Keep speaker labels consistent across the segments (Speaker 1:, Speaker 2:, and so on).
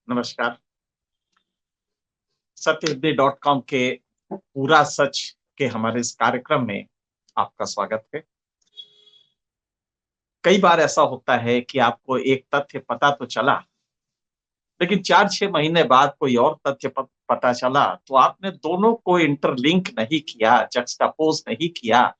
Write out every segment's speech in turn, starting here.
Speaker 1: नमस्कार। सत्यहिंदी.com के पूरा सच के हमारे इस कार्यक्रम में आपका स्वागत है। कई बार ऐसा होता है कि आपको एक तथ्य पता तो चला, लेकिन 4-6 महीने बाद कोई और तथ्य पता चला, तो आपने दोनों को इंटरलिंक नहीं किया, जक्सटापोज़ नहीं किया,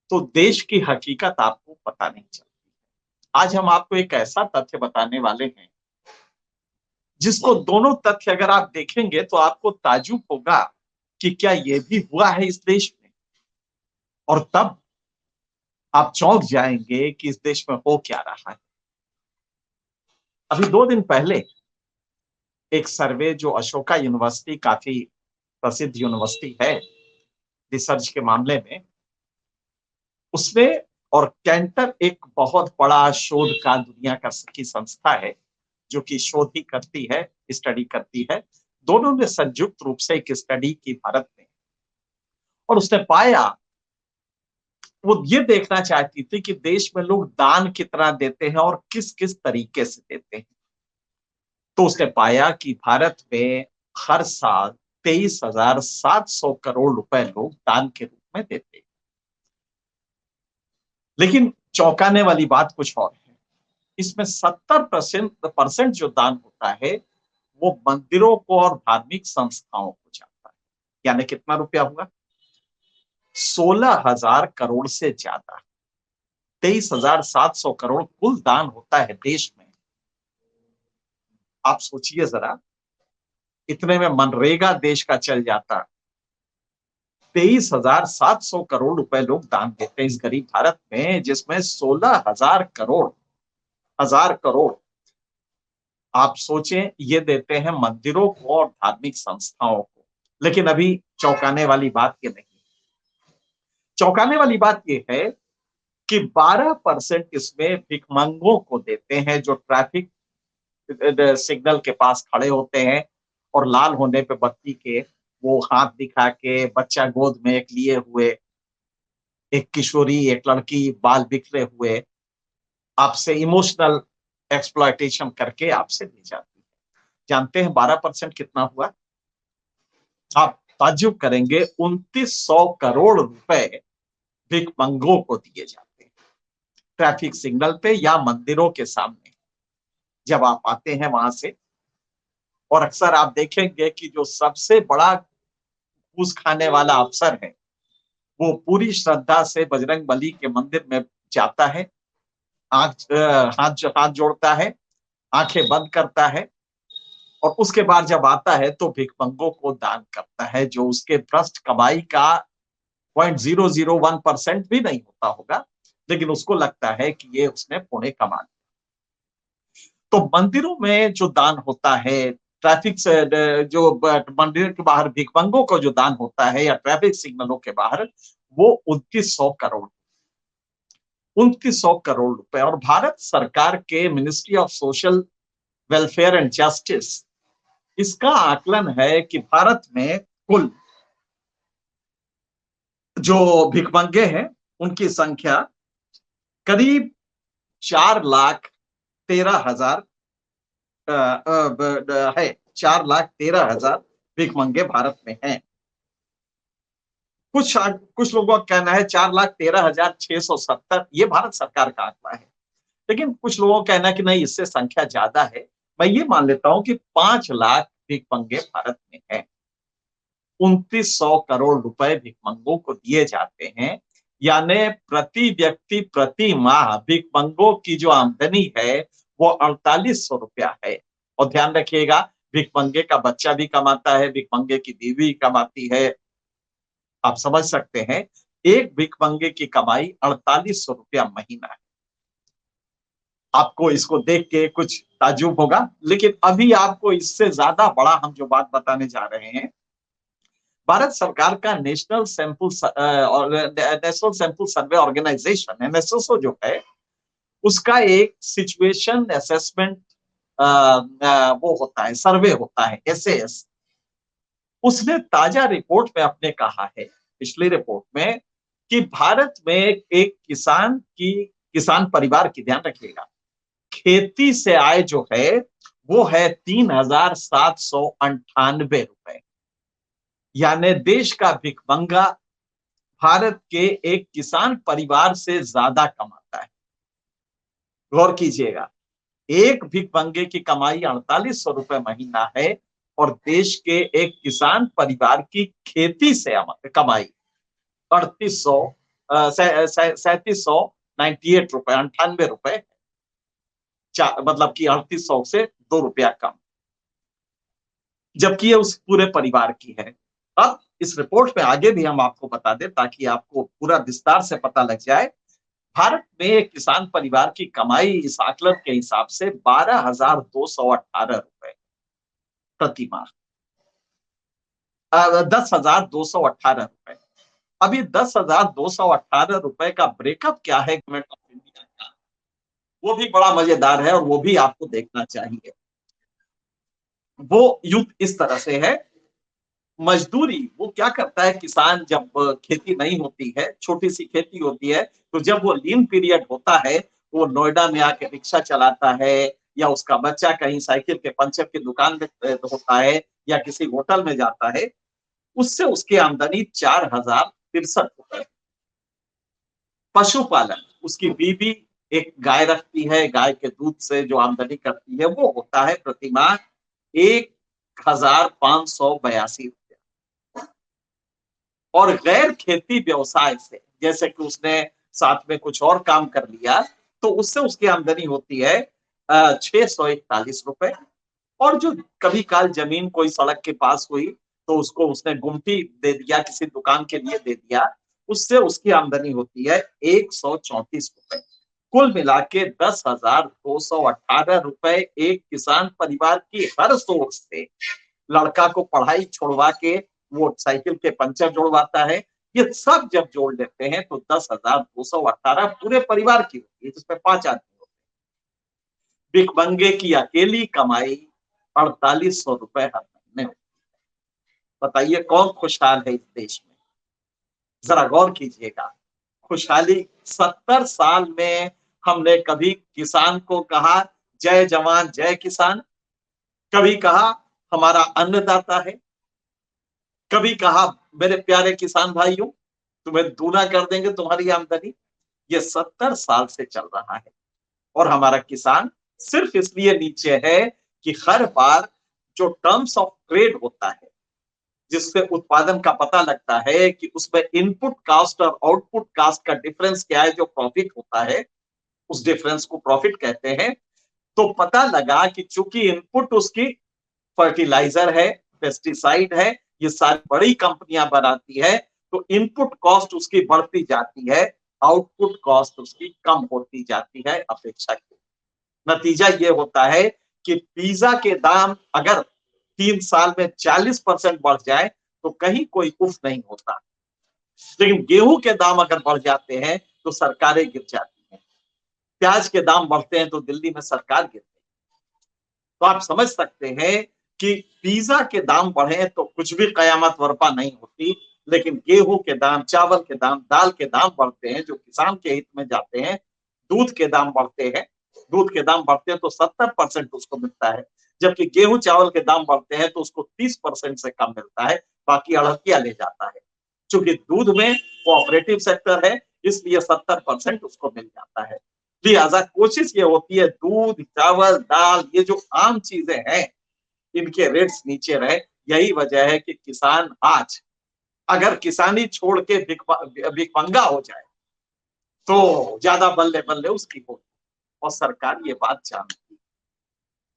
Speaker 1: तो देश की हकीकत आपको पता नहीं चलती। आज हम आपको एक ऐसा तथ्य बताने वाले हैं, जिसको दोनों तथ्य अगर आप देखेंगे तो आपको ताज्जुब होगा कि क्या ये भी हुआ है इस देश में? और तब आप चौंक जाएंगे कि इस देश में हो क्या रहा है। अभी 2 दिन पहले एक सर्वे जो अशोका यूनिवर्सिटी काफी प्रसिद्ध यूनिवर्सिटी है रिसर्च के मामले में, उसमें और कैंटर एक बहुत बड़ा शोध का दुनिया का की संस्था है जो कि शोध ही करती है, स्टडी करती है। दोनों ने संयुक्त रूप से एक स्टडी की भारत में, और उसने पाया, वो ये देखना चाहती थी कि देश में लोग दान कितना देते हैं और किस किस तरीके से देते हैं। तो उसने पाया कि भारत में हर साल 23,700 करोड़ रुपए लोग दान के रूप में देते हैं। लेकिन चौंकाने वाली बात कुछ और है। इसमें 70% जो दान होता है वो मंदिरों को और धार्मिक संस्थाओं को जाता है। यानी कितना रुपया हुआ? 16,000 करोड़ से ज्यादा। 23,700 करोड़ कुल दान होता है देश में। आप सोचिए जरा, इतने में मनरेगा देश का चल जाता। 23,700 करोड़ रुपए लोग दान देते हैं इस गरीब भारत में, जिसमें 16,000 करोड़ आप सोचें ये देते हैं मंदिरों को और धार्मिक संस्थाओं को। लेकिन अभी चौंकाने वाली बात ये नहीं। चौंकाने वाली बात ये है कि 12% इसमें भिखमंगों को देते हैं, जो ट्रैफिक सिग्नल के पास खड़े होते हैं और लाल होने पे बत्ती के वो हाथ दिखा के बच्चा गोद में एक लिए हुए, एक किशोरी, एक लड़की बाल बिखरे हुए आपसे इमोशनल एक्सप्लॉयटेशन करके आपसे ली जाती है। जानते हैं 12% कितना हुआ? आप ताज्जुब करेंगे, 2,900 करोड़ रुपए भिखमंगों को दिए जाते हैं ट्रैफिक सिग्नल पे या मंदिरों के सामने जब आप आते हैं वहां से। और अक्सर आप देखेंगे कि जो सबसे बड़ा घूस खाने वाला अफसर है वो पूरी श्रद्धा से बजरंगबली के मंदिर में जाता है, हाथ जोड़ता है, आंखें बंद करता है, और उसके बाद जब आता है तो भिखमंगों को दान करता है, जो उसके भ्रष्ट कमाई का 0.001% भी नहीं होता होगा, लेकिन उसको लगता है कि ये उसने पुण्य कमा लिया। तो मंदिरों में जो दान होता है, ट्रैफिक से जो मंदिर के बाहर भिखमंगों को जो दान होता है या ट्रैफिक सिग्नलों के बाहर, वो 2,900 रुपए। और भारत सरकार के ministry of social welfare and justice, इसका आकलन है कि भारत में कुल जो भिखमंगे हैं उनकी संख्या करीब 4,13,000 है। 4,13,000 भिखमंगे भारत में हैं। कुछ लोगों का कहना है 4,13,670, ये भारत सरकार का आंकड़ा है। लेकिन कुछ लोगों का कहना है कि नहीं, इससे संख्या ज्यादा है। मैं ये मान लेता हूं कि 5 लाख भिखमंगे भारत में हैं। 2,900 करोड़ रुपए भिखमंगों को दिए जाते हैं। यानी प्रति व्यक्ति प्रति माह भिखमंगों की जो आमदनी है वो 4,800 रुपया है। और ध्यान रखिएगा, भिखमंगे का बच्चा भी कमाता है, भिखमंगे की बीवी कमाती है। आप समझ सकते हैं, एक भिखमंगे की कमाई 4,800 रुपया महीना है। आपको इसको देख के कुछ ताज्जुब होगा, लेकिन अभी आपको इससे ज्यादा बड़ा हम जो बात बताने जा रहे हैं, भारत सरकार का national sample survey organisation NSSO जो है, उसका एक सिचुएशन असेसमेंट वो होता है, सर्वे होता है, एसएएस। उसने ताजा रिपोर्ट में अपने कहा है, पिछली रिपोर्ट में, कि भारत में एक किसान परिवार की, ध्यान रखिएगा, खेती से आय जो है वो है 3,798 रुपए। यानी देश का भिखमंगा भारत के एक किसान परिवार से ज्यादा कमाता है। गौर कीजिएगा, एक भिखमंगे की कमाई 4800 रुपए महीना है और देश के एक किसान परिवार की खेती से कमाई 3800 3798 रुपए, 98 रुपए, मतलब कि 3800 से 2 रुपया कम, जबकि ये उस पूरे परिवार की है। अब इस रिपोर्ट में आगे भी हम आपको बता दें ताकि आपको पूरा विस्तार से पता लग जाए। भारत में एक किसान परिवार की कमाई इस आकलन के हिसाब से 12,218 रुपए प्रति माह, 10,218 रुपए। अभी 10,218 रुपए का ब्रेकअप क्या है गवर्नमेंट ऑफ इंडिया का, वो भी बड़ा मजेदार है और वो भी आपको देखना चाहिए। वो युद्ध इस तरह से है, मजदूरी वो क्या करता है किसान, जब खेती नहीं होती है, छोटी सी खेती होती है, तो जब वो लीन पीरियड होता है, वो नोएडा में आके रिक्शा चलाता है, या उसका बच्चा कहीं साइकिल के पंचर की दुकान में होता है, या किसी होटल में जाता है, उससे उसकी आमदनी 4,063 रुपए। पशुपालन, उसकी बीवी एक गाय रखती है, गाय के दूध से जो आमदनी करती है वो होता है प्रतिमाह 1,582 रुपया। और गैर खेती व्यवसाय से, जैसे कि उसने साथ में कुछ और काम कर लिया, तो उससे उसकी आमदनी होती है 641 रुपए। और जो कभी काल जमीन कोई सड़क के पास हुई तो उसको उसने गुमटी दे दिया, किसी दुकान के लिए दे दिया, उससे उसकी आमदनी होती है 134 रुपए। कुल मिला के 10,218 रुपए एक किसान परिवार की हर सोर्स से, लड़का को पढ़ाई छोड़वा के वो साइकिल के पंचर जोड़वाता है, ये सब जब जोड़ लेते हैं तो 10,218 पूरे परिवार की होती है, जिसमें 5 आदमी होते हैं। भिखमंगे की अकेली कमाई 4,800 रुपए हर महीने होती है। बताइए कौन खुशहाल है इस देश में? जरा गौर कीजिएगा। खुशहाली 70 साल में हमने कभी किसान को कहा जय जवान जय किसान, कभी कहा हमारा अन्नदाता है, कभी कहा मेरे प्यारे किसान भाइयों तुम्हें दूना कर देंगे तुम्हारी आमदनी? ये 70 साल से चल रहा है। और हमारा किसान सिर्फ इसलिए नीचे है कि हर बार जो टर्म्स ऑफ ट्रेड होता है, जिससे उत्पादन का पता लगता है कि उसमें इनपुट कास्ट और आउटपुट कास्ट का डिफरेंस क्या है, जो प्रॉफिट होता है, उस डिफरेंस को प्रॉफिट कहते हैं। तो पता लगा कि चूंकि इनपुट उसकी फर्टिलाइजर है, पेस्टिसाइड है, ये सारी बड़ी कंपनियां बनाती है, तो इनपुट कॉस्ट उसकी बढ़ती जाती है, आउटपुट कॉस्ट उसकी कम होती जाती है अपेक्षाकृत। नतीजा ये होता है कि पिज्जा के दाम अगर 3 साल में 40% बढ़ जाए तो कहीं कोई उफ नहीं होता, लेकिन गेहूं के दाम अगर बढ़ जाते हैं तो सरकारें गिर जाती हैं, प्याज के दाम बढ़ते हैं तो दिल्ली में सरकार गिरती है। तो आप समझ सकते हैं कि पिज्जा के दाम बढ़े तो कुछ भी कयामत बर्पा नहीं होती, लेकिन गेहूं के दाम, चावल के दाम, दाल के दाम बढ़ते हैं जो किसान के हित में जाते हैं। दूध के दाम बढ़ते हैं, दूध के दाम बढ़ते हैं तो 70% उसको मिलता है, जबकि गेहूं चावल के दाम बढ़ते हैं तो उसको 30% से कम मिलता है, बाकी अड़तिया ले जाता है। चूंकि दूध में कोऑपरेटिव सेक्टर है, इसलिए 70% उसको मिल जाता है। लिहाजा कोशिश ये होती है दूध, चावल, दाल, ये जो आम चीजें हैं, इनके रेट्स नीचे रहे। यही वजह है कि किसान आज अगर किसानी छोड़ के भिखमंगा हो जाए तो ज्यादा बल्ले बल्ले उसकी हो, और सरकार ये बात जानती।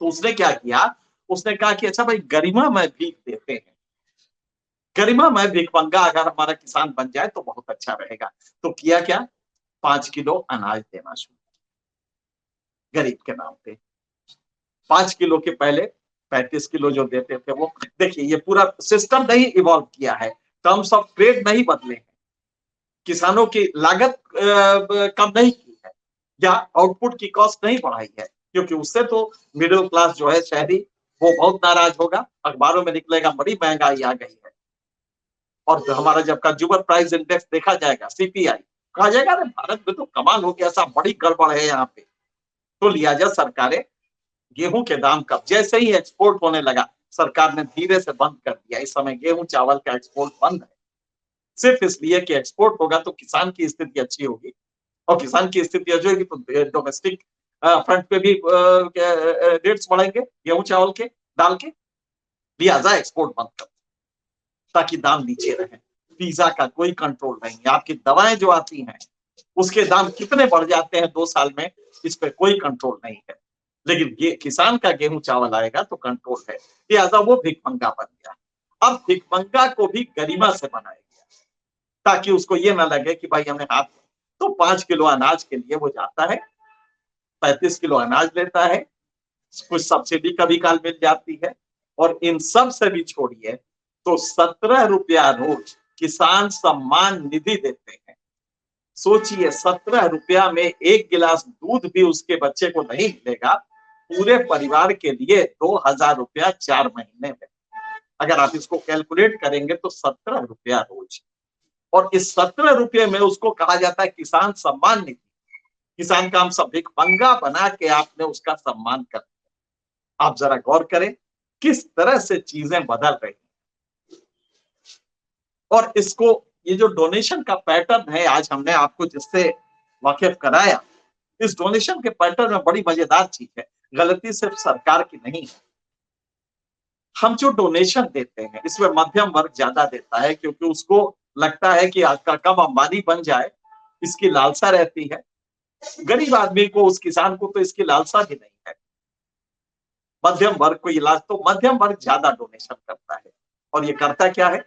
Speaker 1: तो उसने क्या किया, उसने कहा कि अच्छा भाई गरिमामय भीख देते हैं, गरिमामय भिखमंगा अगर हमारा किसान बन जाए तो बहुत अच्छा रहेगा। तो किया क्या, 5 किलो अनाज देना शुरू, गरीब के नाम पे। 5 किलो के पहले 35 किलो जो देते थे वो, देखिए ये पूरा सिस्टम नहीं इवॉल्व किया है, टर्म्स ऑफ ट्रेड नहीं बदले हैं, किसानों की लागत कम नहीं की है, या आउटपुट की कॉस्ट नहीं बढ़ाई है, क्योंकि उससे तो मिडिल क्लास जो है शहरी, वो बहुत नाराज होगा, अखबारों में निकलेगा बड़ी महंगाई आ गई है। और हमारा जब कंज्यूमर प्राइस इंडेक्स देखा जाएगा, सीपीआई, कहा जाएगा अरे भारत में तो कमाल हो गया, ऐसा बड़ी गड़बड़ है यहाँ पे। तो लिहाजा सरकारें गेहूं के दाम कब, जैसे ही एक्सपोर्ट होने लगा सरकार ने धीरे से बंद कर दिया। इस समय गेहूं चावल का एक्सपोर्ट बंद है, सिर्फ इसलिए कि एक्सपोर्ट होगा तो किसान की स्थिति अच्छी होगी, और किसान की स्थिति अच्छी होगी तो डोमेस्टिक फ्रंट पे भी रेट्स बढ़ेंगे गेहूं चावल के, दाल के। लिहाजा एक्सपोर्ट बंद कर ताकि दाम नीचे रहे। पिज्जा का कोई कंट्रोल नहीं है, आपकी दवाएं जो आती हैं उसके दाम कितने बढ़ जाते हैं 2 साल में, इस पे कोई कंट्रोल नहीं है। लेकिन ये किसान का गेहूं चावल आएगा तो कंट्रोल है। लिहाजा वो भिखमंगा बन गया। अब भिखमंगा को भी गरिमा से बनाया गया ताकि उसको ये ना लगे कि भाई हमें हाथ, तो 5 किलो अनाज के लिए वो जाता है, 35 किलो अनाज लेता है, कुछ सब्सिडी कभी काल मिल जाती है, और इन सब से भी छोड़िए तो 17 रुपया रोज किसान सम्मान निधि देते हैं। सोचिए 17 रुपया में एक गिलास दूध भी उसके बच्चे को नहीं मिलेगा, पूरे परिवार के लिए 2,000 रुपया 4 महीने में। अगर आप इसको कैलकुलेट करेंगे तो 17 रुपया रोज, और इस 17 रुपये में उसको कहा जाता है किसान सम्मान निधि। किसान का हम सब भिखमंगा बना के आपने उसका सम्मान कर दिया। आप जरा गौर करें किस तरह से चीजें बदल रही हैं। और इसको, ये जो डोनेशन का पैटर्न है, आज हमने आपको जिससे वाकिफ कराया, इस डोनेशन के पैटर्न में बड़ी मजेदार चीज है, गलती सिर्फ सरकार की नहीं है। हम जो डोनेशन देते हैं इसमें मध्यम वर्ग ज्यादा देता है, क्योंकि उसको लगता है कि आज का कब अंबानी बन जाए, इसकी लालसा रहती है। गरीब आदमी को, उस किसान को तो इसकी लालसा भी नहीं है। मध्यम वर्ग को इलाज, तो मध्यम वर्ग ज्यादा डोनेशन करता है। और ये करता क्या है,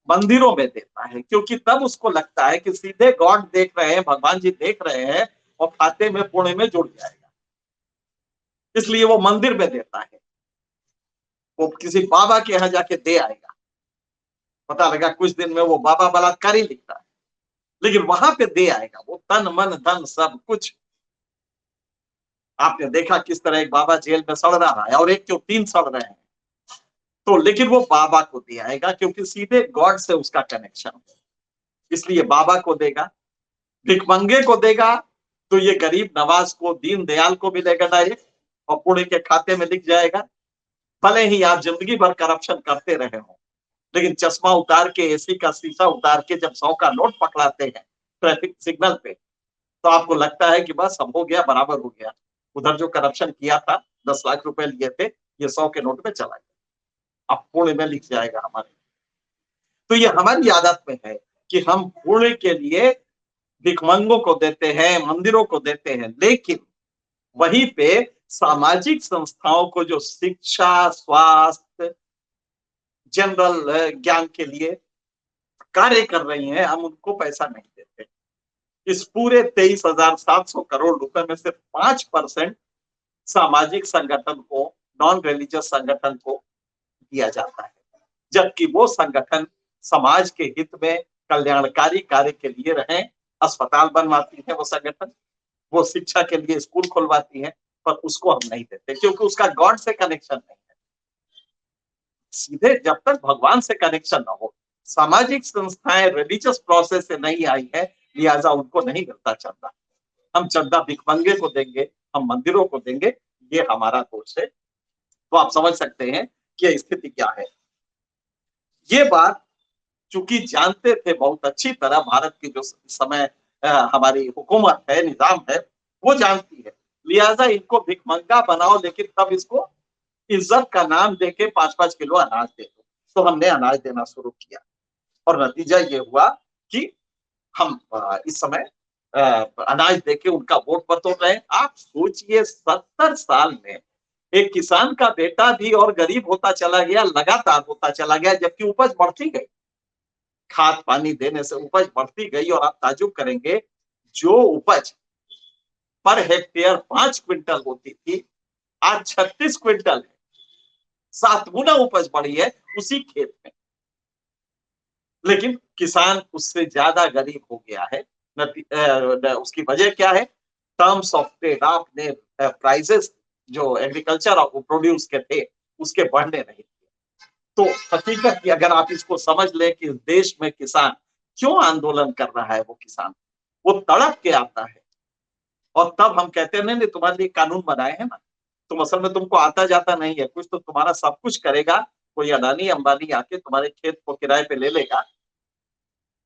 Speaker 1: मंदिरों में देता है, क्योंकि तब उसको लगता है कि सीधे गॉड देख रहे हैं, भगवान जी देख रहे हैं, और खाते में पुण्य में जुड़ जाएगा, इसलिए वो मंदिर में देता है। वो किसी बाबा के यहाँ जाके दे आएगा, पता लगा कुछ दिन में वो बाबा बलात्कारी लिखता है, लेकिन वहां पे दे आएगा वो तन मन धन सब कुछ। आपने देखा किस तरह एक बाबा जेल में सड़ रहा है और एक क्यों 3 सड़ रहे हैं, तो लेकिन वो बाबा को दे आएगा क्योंकि सीधे गॉड से उसका कनेक्शन है, इसलिए बाबा को देगा। भिखमंगे को देगा तो ये गरीब नवाज को, दीन दयाल को मिलेगा डायरेक्ट, और पुणे के खाते में लिख जाएगा। भले ही आप जिंदगी भर करप्शन करते रहे हो, लेकिन चश्मा उतार के, एसी का शीशा उतार के जब 100 का नोट पकड़ाते हैं ट्रैफिक सिग्नल पे, तो आपको लगता है कि बस अब हो गया, बराबर हो गया। उधर जो करप्शन किया था, 10 लाख रुपए लिए थे, ये 100 के नोट में चला गया, अब पुणे में लिख जाएगा हमारे। तो ये हमारी आदत में है कि हम पुणे के लिए भिखमंगों को देते हैं, मंदिरों को देते हैं, लेकिन वहीं पे सामाजिक संस्थाओं को जो शिक्षा, स्वास्थ्य, जनरल ज्ञान के लिए कार्य कर रही हैं, हम उनको पैसा नहीं देते। इस पूरे 23,700 करोड़ रुपए में सिर्फ 5% सामाजिक संगठन को, नॉन रिलीजियस संगठन को दिया जाता है, जबकि वो संगठन समाज के हित में कल्याणकारी कार्य के लिए रहें, अस्पताल बनवाती है वो संगठन, वो शिक्षा के लिए स्कूल खुलवाती है, पर उसको हम नहीं देते क्योंकि उसका गॉड से कनेक्शन नहीं है। सीधे जब तक भगवान से कनेक्शन ना हो, सामाजिक संस्थाएं रिलीजियस प्रोसेस से नहीं आई है, लिहाजा उनको नहीं मिलता चंदा। हम चंदा भिखमंगे को देंगे, हम मंदिरों को देंगे, ये हमारा दोष है। तो आप समझ सकते हैं कि स्थिति क्या है। ये बात चूंकि जानते थे बहुत अच्छी तरह, भारत की जो समय हमारी हुकूमत है, निजाम है, वो जानती है, लिहाजा इनको भिखमंगा बनाओ, लेकिन तब इसको इज्जत का नाम देके 5-5 किलो अनाज दे दो। तो हमने अनाज देना शुरू किया, और नतीजा ये हुआ कि हम इस समय अनाज देके उनका वोट बटोर रहे हैं। आप सोचिए 70 साल में एक किसान का बेटा भी और गरीब होता चला गया, लगातार होता चला गया, जबकि उपज बढ़ती गई, खाद पानी देने से उपज बढ़ती गई। और आप ताजुब करेंगे, जो उपज पर हेक्टेयर 5 क्विंटल होती थी, आज 36 क्विंटल है, 7 गुना उपज बढ़ी है उसी खेत में। लेकिन किसान उससे ज्यादा गरीब हो गया है। उसकी वजह क्या है, टर्म्स ऑफ ट्रेड, आपने प्राइसेस जो एग्रीकल्चर और प्रोड्यूस के थे उसके बढ़ने नहीं दिए। तो हकीकत की अगर आप इसको समझ लें कि देश में किसान क्यों आंदोलन कर रहा है, वो किसान वो तड़प के आता है, और तब हम कहते हैं नहीं तुम्हारे लिए कानून बनाए हैं ना, तुम असल में तुमको आता जाता नहीं है कुछ, तो तुम्हारा सब कुछ करेगा कोई अडानी अंबानी आके तुम्हारे खेत को किराए पे ले लेगा।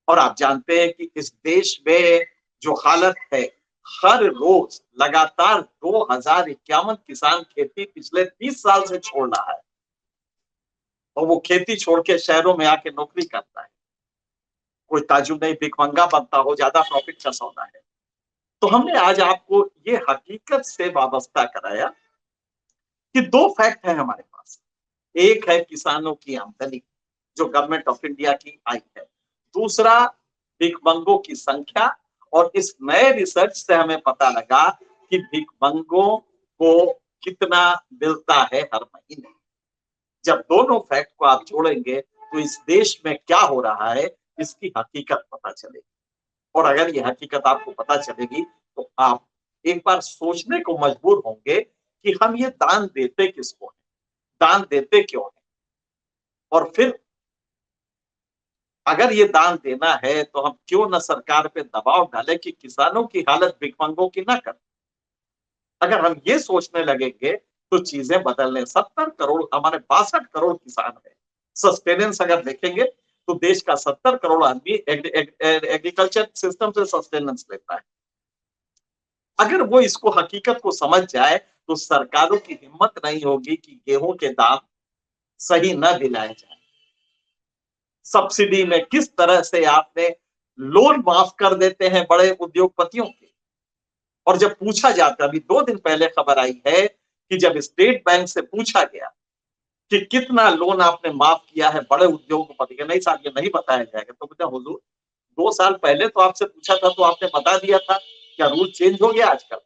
Speaker 1: और आप जानते हैं कि इस देश में जो हालत है, हर रोज लगातार 2051 किसान खेती पिछले 30 साल से छोड़ रहा है, और वो खेती छोड़ के शहरों में आके नौकरी करता है। कोई ताजुब नहीं, भिखमंगा बनता हो, ज्यादा प्रॉफिट का सौदा है। तो हमने आज आपको ये हकीकत से वाबस्ता कराया कि दो फैक्ट है हमारे पास। एक है किसानों की आमदनी जो गवर्नमेंट ऑफ इंडिया की आई है, दूसरा भिखमंगों की संख्या। और इस नए रिसर्च से हमें पता लगा कि भिखमंगों को कितना मिलता है हर महीने। जब दोनों फैक्ट को आप जोड़ेंगे तो इस देश में क्या हो रहा है इसकी हकीकत पता चलेगी। और अगर ये हकीकत आपको पता चलेगी तो आप एक बार सोचने को मजबूर होंगे कि हम ये दान देते किसको है, दान देते क्यों है, और फिर अगर ये दान देना है तो हम क्यों न सरकार पे दबाव डालें कि किसानों की हालत भिखमंगों की ना कर। अगर हम ये सोचने लगेंगे तो चीजें बदलने। 70 करोड़, हमारे 62 करोड़ किसान है। सस्टेनेंस अगर देखेंगे तो देश का 70 करोड़ आदमी एग्रीकल्चर सिस्टम से सस्टेनेंस लेता है। अगर वो इसको हकीकत को समझ जाए तो सरकारों की हिम्मत नहीं होगी कि गेहूं के दाम सही न दिलाए जाए। सब्सिडी में किस तरह से आपने लोन माफ कर देते हैं बड़े उद्योगपतियों के। और जब पूछा जाता, अभी 2 दिन पहले खबर आई है कि जब स्टेट बैंक से पूछा गया कि कितना लोन आपने माफ किया है बड़े उद्योगपति के, नहीं साहब ये नहीं बताया जाएगा। तो बोला हुजूर 2 साल पहले तो आपसे पूछा था तो आपने बता दिया था, क्या रूल चेंज हो गया आजकल?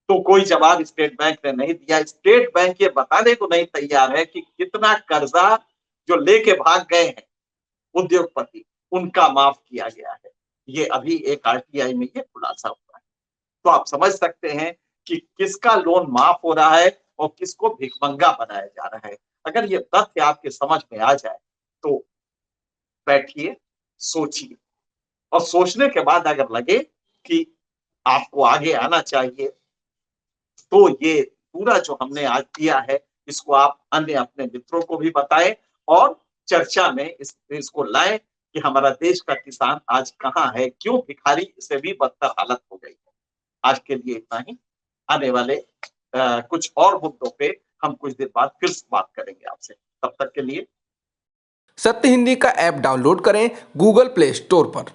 Speaker 1: तो कोई जवाब स्टेट बैंक ने नहीं दिया। स्टेट बैंक ये बताने को नहीं तैयार है कि कितना कर्जा जो लेके भाग गए हैं उद्योगपति उनका माफ किया गया है। ये अभी एक आरटीआई में ये खुलासा हुआ है। तो आप समझ सकते हैं कि किसका लोन माफ हो रहा है और किसको भिखमंगा बनाया जा रहा है। अगर ये तथ्य आपके समझ में आ जाए तो बैठिए, सोचिए, और सोचने के बाद अगर लगे कि आपको आगे आना चाहिए तो ये पूरा जो हमने आज किया है इसको आप अन्य अपने मित्रों को भी बताएं और चर्चा में इसको लाएं कि हमारा देश का किसान आज कहाँ है, क्यों भिखारी से भी बदतर हालत हो गई है। आज के लिए इतना ही। आने वाले कुछ और मुद्दों पे हम कुछ देर बाद फिर से बात करेंगे आपसे। तब तक के लिए
Speaker 2: सत्य हिंदी का ऐप डाउनलोड करें गूगल प्ले स्टोर पर।